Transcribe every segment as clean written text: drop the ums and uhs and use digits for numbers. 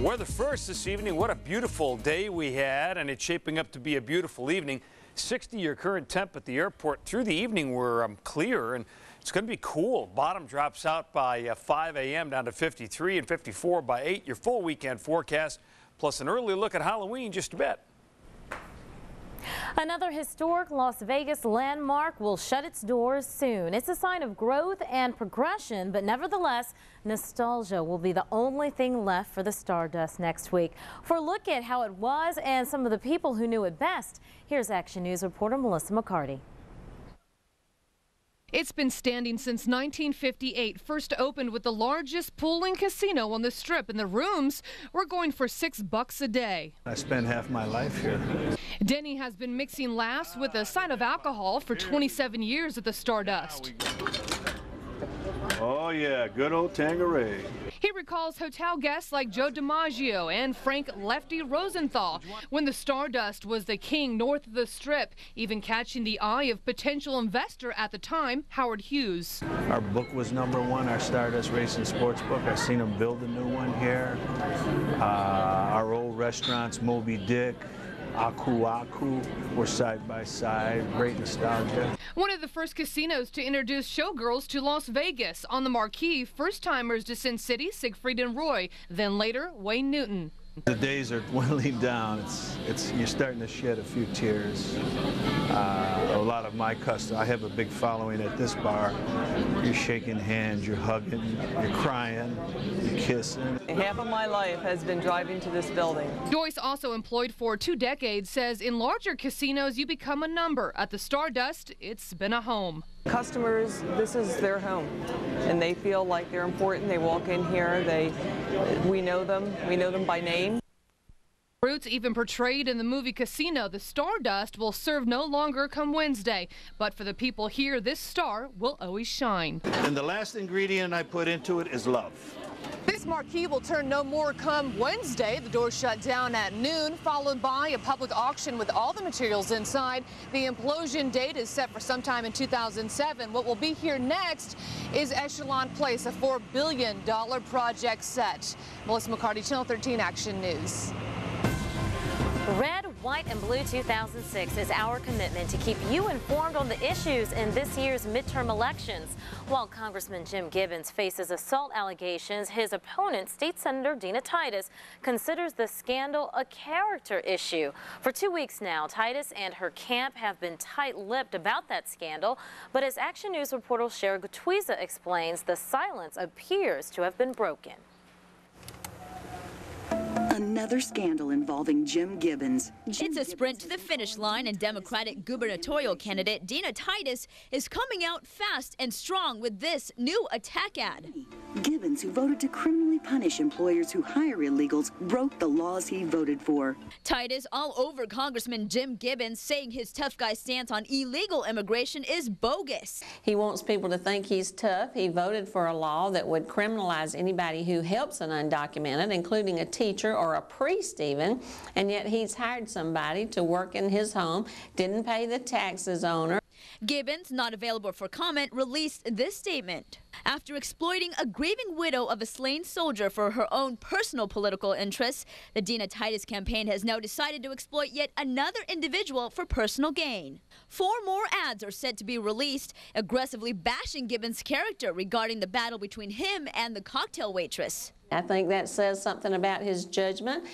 Weather first this evening. What a beautiful day we had, and it's shaping up to be a beautiful evening. 60 your current temp at the airport. Through the evening we're clear, and it's going to be cool. Bottom drops out by 5 a.m. down to 53 and 54 by 8. Your full weekend forecast, plus an early look at Halloween just a bit. Another historic Las Vegas landmark will shut its doors soon. It's a sign of growth and progression, but nevertheless, nostalgia will be the only thing left for the Stardust next week. For a look at how it was and some of the people who knew it best, here's Action News reporter Melissa McCarty. It's been standing since 1958, first opened with the largest pool and casino on the Strip, and the rooms were going for $6 a day. I spent half my life here. Denny has been mixing laughs with a side of alcohol for 27 years at the Stardust. Oh yeah, good old Tanqueray. He recalls hotel guests like Joe DiMaggio and Frank Lefty Rosenthal when the Stardust was the king north of the Strip, even catching the eye of potential investor at the time, Howard Hughes. Our book was #1, our Stardust Racing Sports book. I seen them build a new one here. Our old restaurants, Moby Dick, Aku Aku, were side by side. Great nostalgia. One of the first casinos to introduce showgirls to Las Vegas. On the marquee, first-timers to Sin City, Siegfried and Roy, then later Wayne Newton. The days are dwindling down. You're starting to shed a few tears. A lot of my customers, I have a big following at this bar. You're shaking hands, you're hugging, you're crying, you're kissing. Half of my life has been driving to this building. Joyce, also employed for 2 decades, says in larger casinos you become a number. At the Stardust, it's been a home. Customers, this is their home, and they feel like they're important. They walk in here, we know them by name. Roots even portrayed in the movie Casino. The Stardust will serve no longer come Wednesday, but for the people here, this star will always shine. And the last ingredient I put into it is love. This marquee will turn no more come Wednesday. The doors shut down at noon, followed by a public auction with all the materials inside. The implosion date is set for sometime in 2007. What will be here next is Echelon Place, a $4 billion project set. Melissa McCarty, Channel 13 Action News. Red, White, and Blue 2006 is our commitment to keep you informed on the issues in this year's midterm elections. While Congressman Jim Gibbons faces assault allegations, his opponent, State Senator Dina Titus, considers the scandal a character issue. For 2 weeks now, Titus and her camp have been tight-lipped about that scandal, but as Action News reporter Cheryl Gutwiza explains, the silence appears to have been broken. Another scandal involving Jim Gibbons. It's a sprint to the finish line, and Democratic gubernatorial candidate Dina Titus is coming out fast and strong with this new attack ad. Gibbons, who voted to criminally punish employers who hire illegals, broke the laws he voted for. Titus all over Congressman Jim Gibbons, saying his tough guy stance on illegal immigration is bogus. He wants people to think he's tough. He voted for a law that would criminalize anybody who helps an undocumented, including a teacher or a priest even, and yet he's hired somebody to work in his home, didn't pay the taxes on her. Gibbons, not available for comment, released this statement. After exploiting a grieving widow of a slain soldier for her own personal political interests, the Dina Titus campaign has now decided to exploit yet another individual for personal gain. 4 more ads are set to be released, aggressively bashing Gibbons' character regarding the battle between him and the cocktail waitress. I think that says something about his judgment,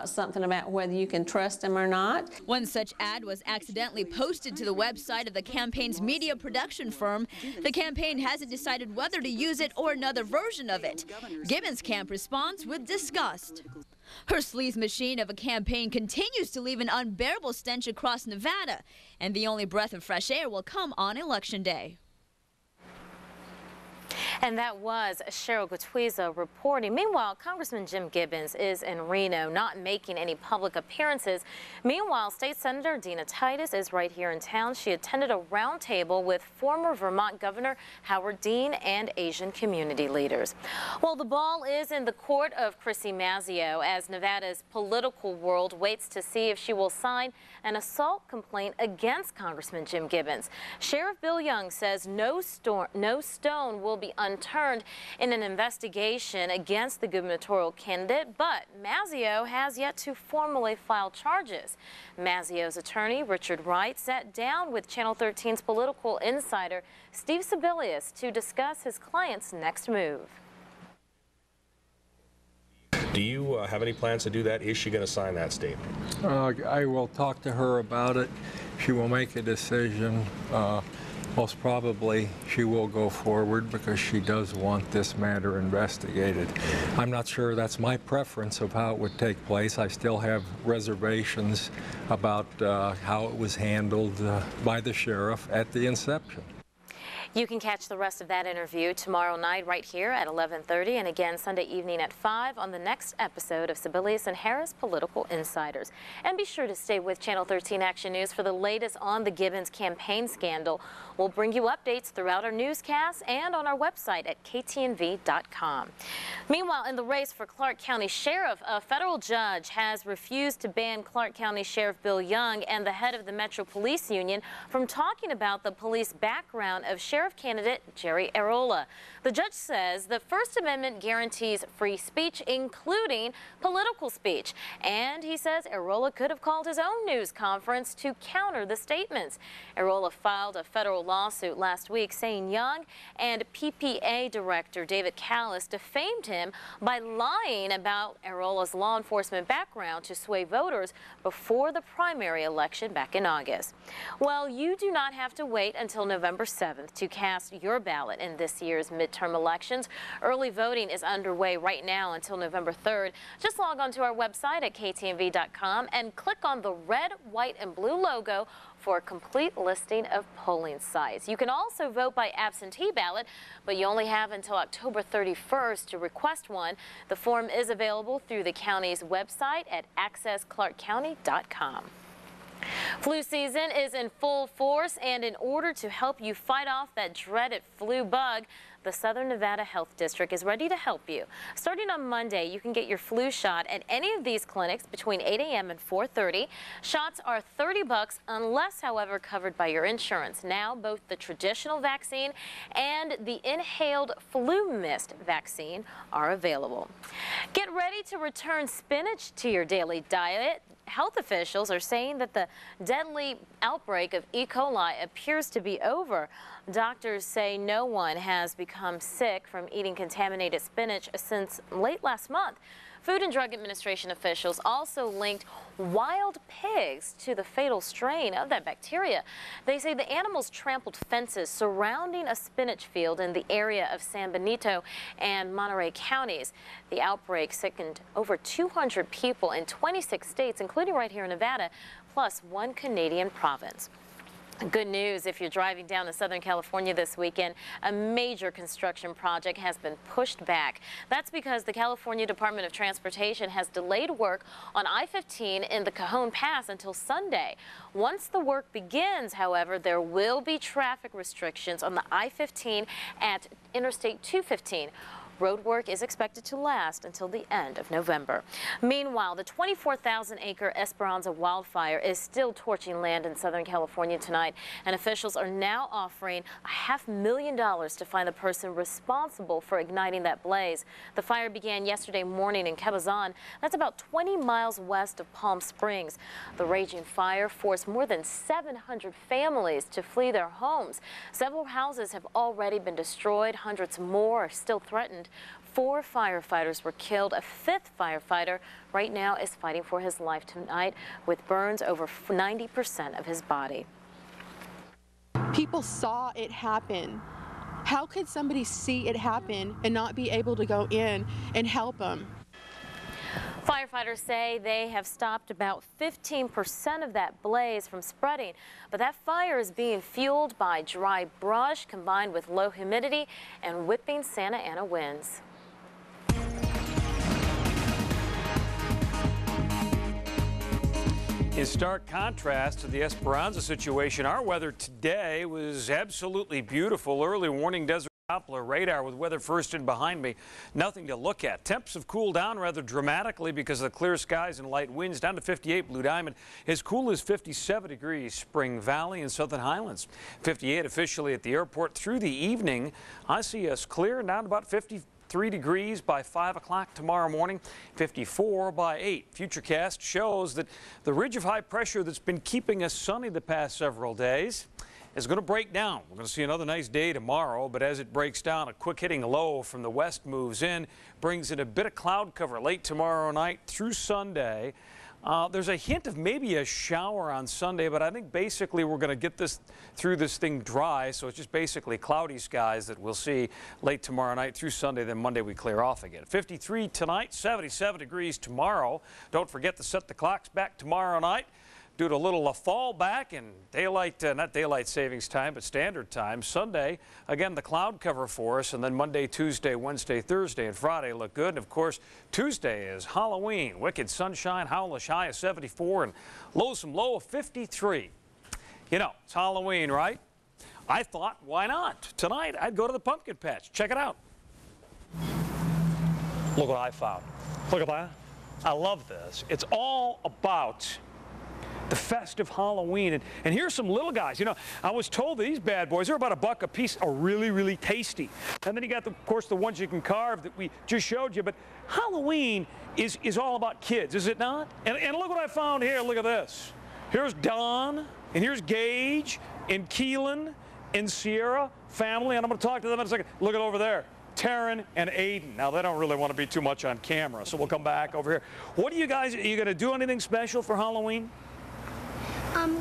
something about whether you can trust him or not. One such ad was accidentally posted to the website of the campaign's media production firm. The campaign hasn't decided whether to use it or another version of it. Gibbons' camp responds with disgust. Her sleaze machine of a campaign continues to leave an unbearable stench across Nevada, and the only breath of fresh air will come on Election Day. And that was Cheryl Gutwiza reporting. Meanwhile, Congressman Jim Gibbons is in Reno, not making any public appearances. Meanwhile, State Senator Dina Titus is right here in town. She attended a roundtable with former Vermont Governor Howard Dean and Asian community leaders. Well, the ball is in the court of Chrissy Mazzeo as Nevada's political world waits to see if she will sign an assault complaint against Congressman Jim Gibbons. Sheriff Bill Young says no stone will be unturned turned in an investigation against the gubernatorial candidate, but Mazzeo has yet to formally file charges. Mazzeo's attorney, Richard Wright, sat down with Channel 13's political insider, Steve Tsolinas, to discuss his client's next move. Do you have any plans to do that? Is she going to sign that statement? I will talk to her about it. She will make a decision. Most probably she will go forward because she does want this matter investigated. I'm not sure that's my preference of how it would take place. I still have reservations about how it was handled by the sheriff at the inception. You can catch the rest of that interview tomorrow night right here at 11:30 and again Sunday evening at 5 on the next episode of Sebelius and Harris Political Insiders. And be sure to stay with Channel 13 Action News for the latest on the Gibbons campaign scandal. We'll bring you updates throughout our newscasts and on our website at KTNV.com. Meanwhile, in the race for Clark County Sheriff, a federal judge has refused to ban Clark County Sheriff Bill Young and the head of the Metro Police Union from talking about the police background of Sheriff candidate Jerry Arola. The judge says the First Amendment guarantees free speech, including political speech. And he says Arola could have called his own news conference to counter the statements. Arola filed a federal lawsuit last week saying Young and PPA director David Callis defamed him by lying about Arola's law enforcement background to sway voters before the primary election back in August. Well, you do not have to wait until November 7th to cast your ballot in this year's midterm elections. Early voting is underway right now until November 3rd. Just log on to our website at KTNV.com and click on the red, white, and blue logo for a complete listing of polling sites. You can also vote by absentee ballot, but you only have until October 31st to request one. The form is available through the county's website at accessclarkcounty.com. Flu season is in full force, and in order to help you fight off that dreaded flu bug, the Southern Nevada Health District is ready to help you. Starting on Monday, you can get your flu shot at any of these clinics between 8 a.m. and 4:30. Shots are $30 unless, however, covered by your insurance. Now, both the traditional vaccine and the inhaled flu mist vaccine are available. Get ready to return spinach to your daily diet. Health officials are saying that the deadly outbreak of E. coli appears to be over. Doctors say no one has become sick from eating contaminated spinach since late last month. Food and Drug Administration officials also linked wild pigs to the fatal strain of that bacteria. They say the animals trampled fences surrounding a spinach field in the area of San Benito and Monterey counties. The outbreak sickened over 200 people in 26 states, including right here in Nevada, plus one Canadian province. Good news if you're driving down to Southern California this weekend. A major construction project has been pushed back. That's because the California Department of Transportation has delayed work on I-15 in the Cajon Pass until Sunday. Once the work begins, however, there will be traffic restrictions on the I-15 at Interstate 215. Road work is expected to last until the end of November. Meanwhile, the 24,000-acre Esperanza wildfire is still torching land in Southern California tonight, and officials are now offering $500,000 to find the person responsible for igniting that blaze. The fire began yesterday morning in Cabazon. That's about 20 miles west of Palm Springs. The raging fire forced more than 700 families to flee their homes. Several houses have already been destroyed. Hundreds more are still threatened. 4 firefighters were killed. A 5th firefighter right now is fighting for his life tonight with burns over 90% of his body. People saw it happen. How could somebody see it happen and not be able to go in and help them? Firefighters say they have stopped about 15% of that blaze from spreading, but that fire is being fueled by dry brush combined with low humidity and whipping Santa Ana winds. In stark contrast to the Esperanza situation, our weather today was absolutely beautiful. Early warning desert Doppler radar with weather first in behind me. Nothing to look at. Temps have cooled down rather dramatically because of the clear skies and light winds. Down to 58 Blue Diamond. As cool as 57 degrees Spring Valley and Southern Highlands. 58 officially at the airport through the evening. I see us clear down to about 53 degrees by 5 o'clock tomorrow morning. 54 by 8. Futurecast shows that the ridge of high pressure that's been keeping us sunny the past several days is going to break down. We're going to see another nice day tomorrow, but as it breaks down, a quick hitting low from the west moves in, brings in a bit of cloud cover late tomorrow night through Sunday. There's a hint of maybe a shower on Sunday, but I think basically we're going to get this through this thing dry, so it's just basically cloudy skies that we'll see late tomorrow night through Sunday. Then Monday we clear off again. 53 tonight, 77 degrees tomorrow. Don't forget to set the clocks back tomorrow night due to a little fall back in daylight, not daylight savings time, but standard time. Sunday, again, the cloud cover for us, and then Monday, Tuesday, Wednesday, Thursday, and Friday look good. And of course, Tuesday is Halloween. Wicked sunshine, howlish high of 74, and low of 53. You know, it's Halloween, right? I thought, why not? Tonight, I'd go to the pumpkin patch. Check it out. Look what I found. Look at that. I love this. It's all about the festive Halloween. And here's some little guys. You know, I was told these bad boys are about $1 a piece, are really, really tasty. And then you got, of course, the ones you can carve that we just showed you. But Halloween is all about kids, is it not? And look what I found here. Look at this. Here's Don, and here's Gage, and Keelan, and Sierra family. And I'm going to talk to them in a second. Look at over there. Taryn and Aiden. Now, they don't really want to be too much on camera, so we'll come back over here. What are you guys, are you going to do anything special for Halloween?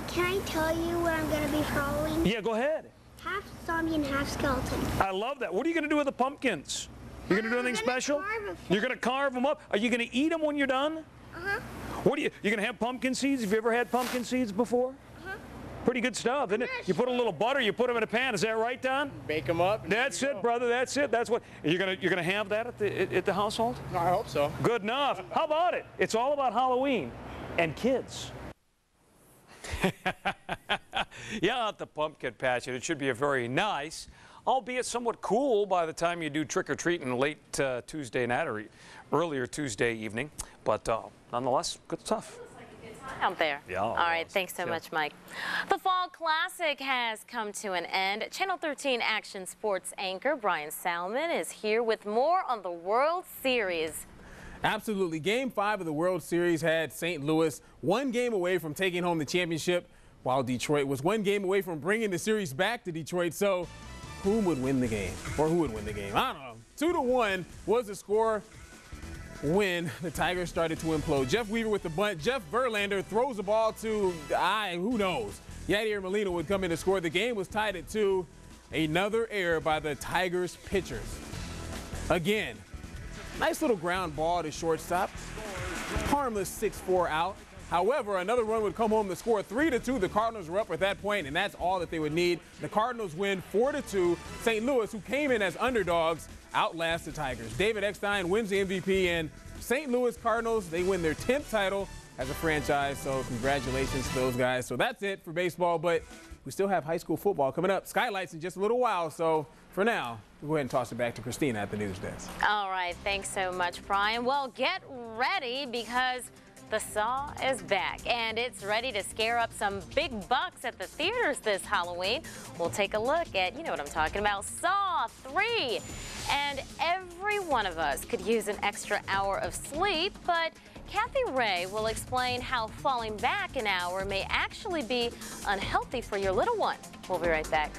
Can I tell you what I'm going to be for Halloween? Yeah, go ahead. Half zombie and half skeleton. I love that. What are you going to do with the pumpkins? You're going to do anything special? You're going to carve them up? Are you going to eat them when you're done? Uh-huh. What are you going to have pumpkin seeds? Have you ever had pumpkin seeds before? Uh-huh. Pretty good stuff, isn't it? You put a little butter, you put them in a pan. Is that right, Don? Bake them up. That's it, brother. That's it. That's what you're gonna have that at the household? I hope so. Good enough. How about it? It's all about Halloween and kids. Yeah, at the pumpkin patch, and it should be a very nice, albeit somewhat cool by the time you do trick-or-treating late Tuesday night or earlier Tuesday evening. But nonetheless, good stuff. Out there. Yeah. All right. Thanks so much, Mike. The Fall Classic has come to an end. Channel 13 Action Sports anchor Bryan Salmond is here with more on the World Series. Absolutely. Game 5 of the World Series had St. Louis one game away from taking home the championship, while Detroit was one game away from bringing the series back to Detroit. So who would win the game? Or who would win the game? I don't know. 2-1 was the score when the Tigers started to implode. Jeff Weaver with the bunt. Jeff Verlander throws the ball to, who knows? Yadier Molina would come in to score. The game was tied at 2. Another error by the Tigers pitchers. Again, nice little ground ball to shortstop. Harmless 6-4 out. However, another run would come home to score 3-2. The Cardinals were up at that point, and that's all that they would need. The Cardinals win 4-2. St. Louis, who came in as underdogs, outlast the Tigers. David Eckstein wins the MVP, and St. Louis Cardinals, they win their 10th title as a franchise. So congratulations to those guys. So that's it for baseball, but we still have high school football coming up. Skylights in just a little while. So for now, we'll go ahead and toss it back to Christina at the news desk. All right. Thanks so much, Bryan. Well, get ready because the Saw is back, and it's ready to scare up some big bucks at the theaters this Halloween. We'll take a look at, you know what I'm talking about, Saw 3. And every one of us could use an extra hour of sleep, but Kathy Ray will explain how falling back an hour may actually be unhealthy for your little one. We'll be right back.